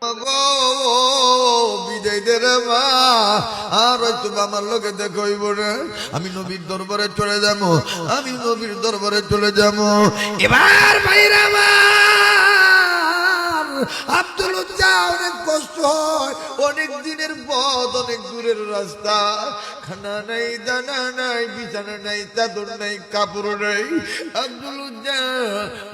গো বিদায় দে রে মা, আর হয়তো আমার লোকে দেখইব না। আমি নবীর দরবারে চলে যাবো, আমি নবীর দরবারে চলে যাবো। এবার ভাইরা আমার আব্দুল উজ্জা অনেক কষ্ট হয়, অনেক দিনের পথ, অনেক দূরের রাস্তা, খানা নাই, দানা নাই, বিছানা নাই, চাদর নাই, কাপড় নাই। আব্দুল উজ্জা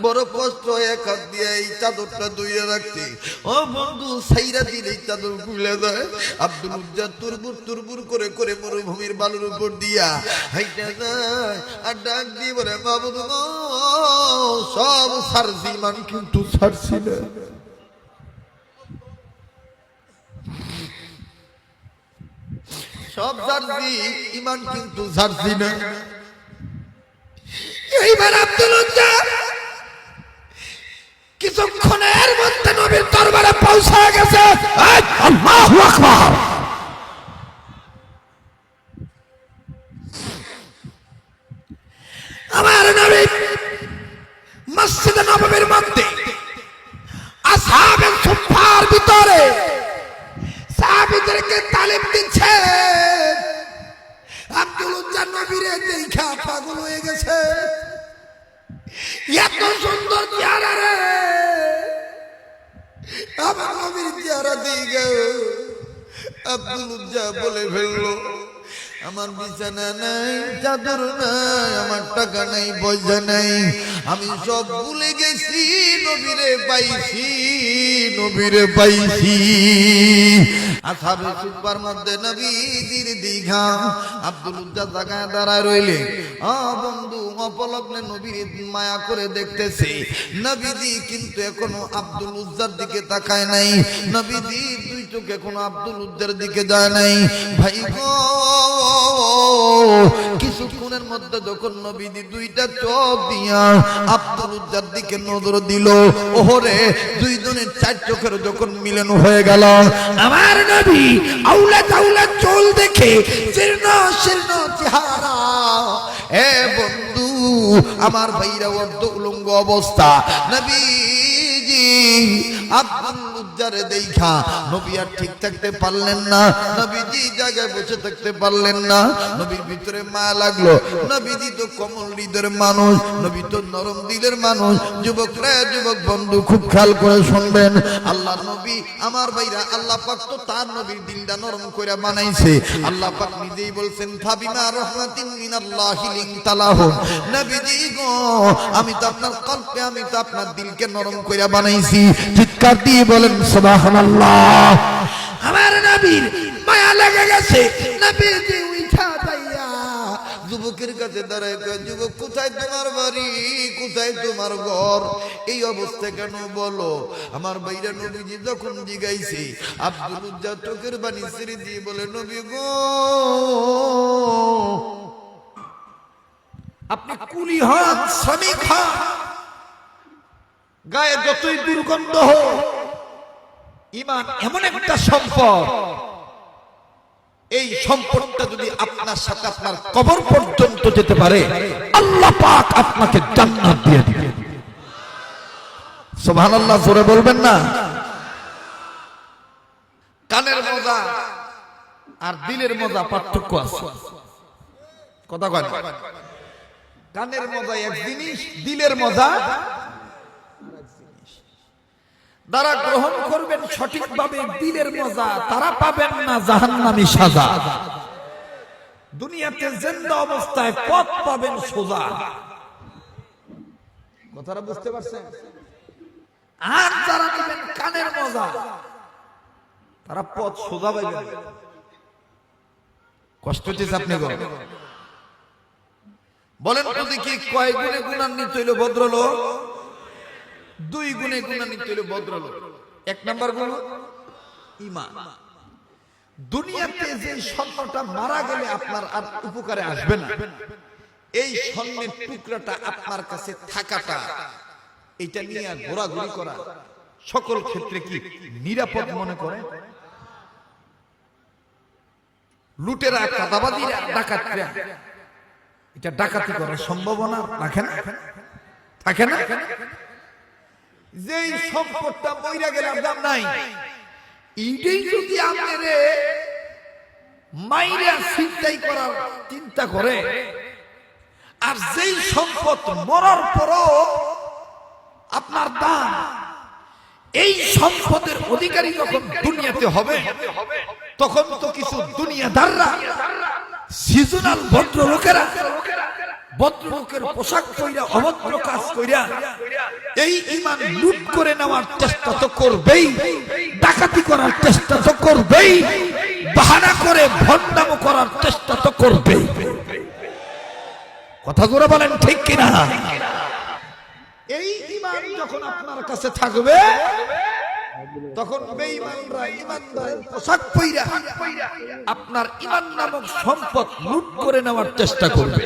বড় কষ্ট, এক হাত দিয়ে এই চাদরটা ধুইয়ে রাখতে, ও বন্ধু সাইরা দিলে চাদর খুলে দেয়। আব্দুল উজ্জা তুরবুর তুরবুর করে করে মরুভূমির বালুর উপর দিয়া হাইটা যায় আর ডাক দিয়ে বলে, মাবুদ গো সব ছাড়ছি, মান কিন্তু ছাড়ছি না। সব ছাড়ছি, ইমান কিন্তু ছাড়ছি না। এইবার আব্দুল উজ্জা কিছুক্ষণের মধ্যে নবীর দরবারে পৌঁছে গেছে। আল্লাহু আকবার। আমার নবী মসজিদে নববীর মধ্যে আসহাবে সুফার ভিতরে সাহাবীদেরকে তালিম দিচ্ছে। আব্দুল উজ্জা নবীরে দেখা পাগল হয়ে গেছে। এত সুন্দর চেহারা রে, আমার নবীর চেহারা দিকে আব্দুল উজ্জা বলে ফেললো, আমার বিছানা নাই, চাদর নাই, আমার টাকা নাই, পয়সা নাই, আমি সব ভুলে গেছি, নবীরে পাইছি, নবীরে পাইছি। আসহাবে সুফার মধ্যে নবীজির দিঘা আব্দুল উজ্জা জায়গায় দাঁড়ায় রইলে, বন্ধু অপলগ্নে নবীর মায়া করে দেখতেছে। নবীজি কিন্তু এখনো আব্দুল উজ্জার দিকে তাকায় নাই, নবীজি দুই চোখ এখনো আব্দুল উজ্জার দিকে যায় নাই। ভাই গো কিছুক্ষণের মধ্যে যখন নবীজি দুইটা চোখ দিয়া আব্দুল উজ্জার দিকে নজর দিল, ওহরে দুইজনের চার চোখের যখন মিলন হয়ে গেল, আমার নবী আউলা তাউলা চোল দেখে শীর্ণ শীর্ণ চেহারা, এ বন্ধু আমার ভাইরা অর্ধ উলঙ্গ অবস্থা, নবীজি আব্দুল উজ্জারে দেখা নবী আর ঠিক থাকতে পারলেন না, নবীজি জায়গায় বসে থাকতে পারলেন না। নবীর ভিতরে মায়া লাগলো, নবীজি তো কোমল হৃদয়ের মানুষ, নবী তো নরম দিলের মানুষ। যুবকরা, যুবক বন্ধু খুব খেয়াল করে শুনবেন, আল্লাহর নবী আমার ভাইরা, আল্লাহ পাক তো তার নবীর দিলটা নরম করে বানাইছে। আল্লাহ পাক নিজেই বলছেন, ফাবিমা রাহমাতিন মিনাল্লাহি লিনতা লাহুম, নবীজি গো আমি তো আপনার কলবে, আমি তো আপনার দিলকে নরম করে বানাইছি। চিৎকার দিয়ে বলেন সুবহানাল্লাহ। আমার নবীর মায়া লেগে গেছে, নবীজি উঠা যাইয়া যুবকের কাছে দাঁড়ায় কয়, যুবক কোথায় তোমার বাড়ি, কোথায় তোমার ঘর, এই অবস্থা কেন বলো? আমার ভাইরা নবীজি যখন জিগাইছে, আব্দুল উজ্জা চোখের পানি ছেড়ে দিয়ে বলে, নবী গো আপনি কুলি হন, শ্রমিক হন, গায়ে যতই দুর্গন্ধ হোক, ঈমান এমন একটা সম্পদ, এই সম্পদটা যদি আপনার সাথে আপনার কবর পর্যন্ত যেতে পারে, আল্লাহ পাক আপনাকে জান্নাত দিয়ে দিবেন। সুবহানাল্লাহ জোরে বলবেন না? কানের মজা আর দিলের মজা পার্থক্য আছে, কথা কয়। কানের মজা এক জিনিস, দিলের মজা যারা গ্রহণ করবেন সঠিকভাবে দিলের মজা, তারা পাবেন না জাহান্নামী সাজা। দুনিয়াতে জিন্দা অবস্থায় পথ পাবেন সোজা, কথাটা বুঝতে পারছেন? আর যারা নেবেন কানের মজা, তারা পথ সোজা পাবেন। কষ্ট হচ্ছে আপনি বলেন তো দেখি, কয় গুণে গুণান্বিত হইল ভদ্রলোক? দুই গুণে গুণান্বিত হইল ভদ্রলোক। এক নাম্বার গুণ ঈমান। দুনিয়াতে যে স্বর্ণটা মারা গেলে আপনার আর উপকারে আসবে না, এই স্বর্ণের টুকরাটা আপনার কাছে থাকাটা, এটা নিয়ে ঘোরাঘুরি করা সকল ক্ষেত্রে কি নিরাপদ মনে করে? লুটেরা, কাদাবাদীরা, ডাকাতরা এটা ডাকাতি করার সম্ভাবনা রাখে না, থাকে না? যেই সম্পদটা মইরা গেলে দাম নাই, এইটাই যদি আমারে মাইরা চিন্তাই করার চিন্তা করে, আর যেই সম্পদ মরার পরও আপনার দাম, এই সম্পদের অধিকারী যখন দুনিয়াতে হবে, তখন তো কিছু দুনিয়াদাররা সিজনাল ভদ্রলোকেরা ভদ্রলোকের পোশাক পইরা অভদ্র কাজ কইরা এই ঈমান লুট করে নেওয়ার চেষ্টা তো করবেই, ডাকাতি করার চেষ্টা তো করবেই, বাহানা করে ভণ্ডাম করার চেষ্টা তো করবেই। কথা জোরে বলেন ঠিক কিনা? এই ঈমান যখন আপনার কাছে থাকবে, তখন বেঈমানরা ঈমানদারের পোশাক পইরা আপনার ঈমান নামক সম্পদ লুট করে নেওয়ার চেষ্টা করবে।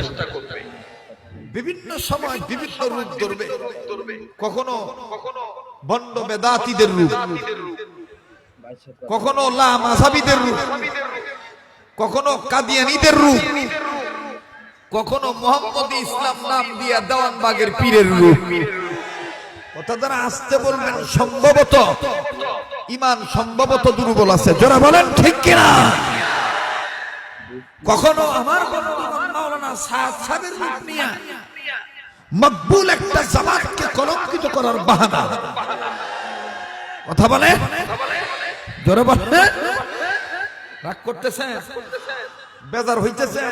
বিভিন্ন সময় বিভিন্ন রূপ ধরবে, কখনো বন্ড বেদাতীদের রূপ, কখনো লা মাযহাবীদের রূপ, কখনো কাদিয়ানীদের রূপ, কখনো মুহাম্মদী ইসলাম নাম দিয়া দেওয়ানবাগের পীরের রূপ। কথা দ্বারা আসতে বলবেন, সম্ভবত ঈমান সম্ভবত দুর্বল আছে। যারা বলেন ঠিক কিনা? কখনো আমার বন্ধুগণ মাওলানা সাদ সাহেবের রূপ নিয়া মকবুল একটা জামাতকে কলঙ্কিত করার বাহানা। কথা বলে জোরে বলে, রাগ করতেছে, বেজার হইতেছে,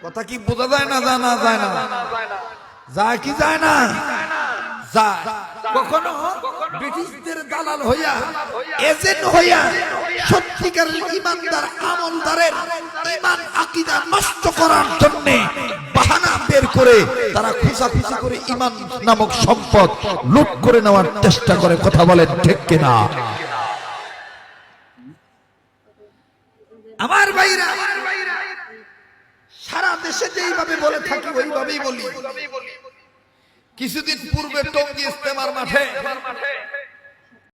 কথা কি বোঝা যায় না? জানা যায় না, যায় কি যায় না? যায়। কখনো ব্রিটিশদের দালাল হইয়া, এজেন্ট হইয়া সত্যিকার ঈমানদার আমলদারের ঈমান আকীদা নষ্ট করার জন্য বাহানা বের করে তারা খুঁচাখুচি করে ঈমান নামক সম্পদ লুট করে নেওয়ার চেষ্টা করে। কথা বলেন ঠিক কিনা? আমার ভাইরা, সারা দেশে যেইভাবে বলে থাকি ওইভাবেই বলি। কিছুদিন পূর্বে টঙ্গী ইজতেমার মাঠে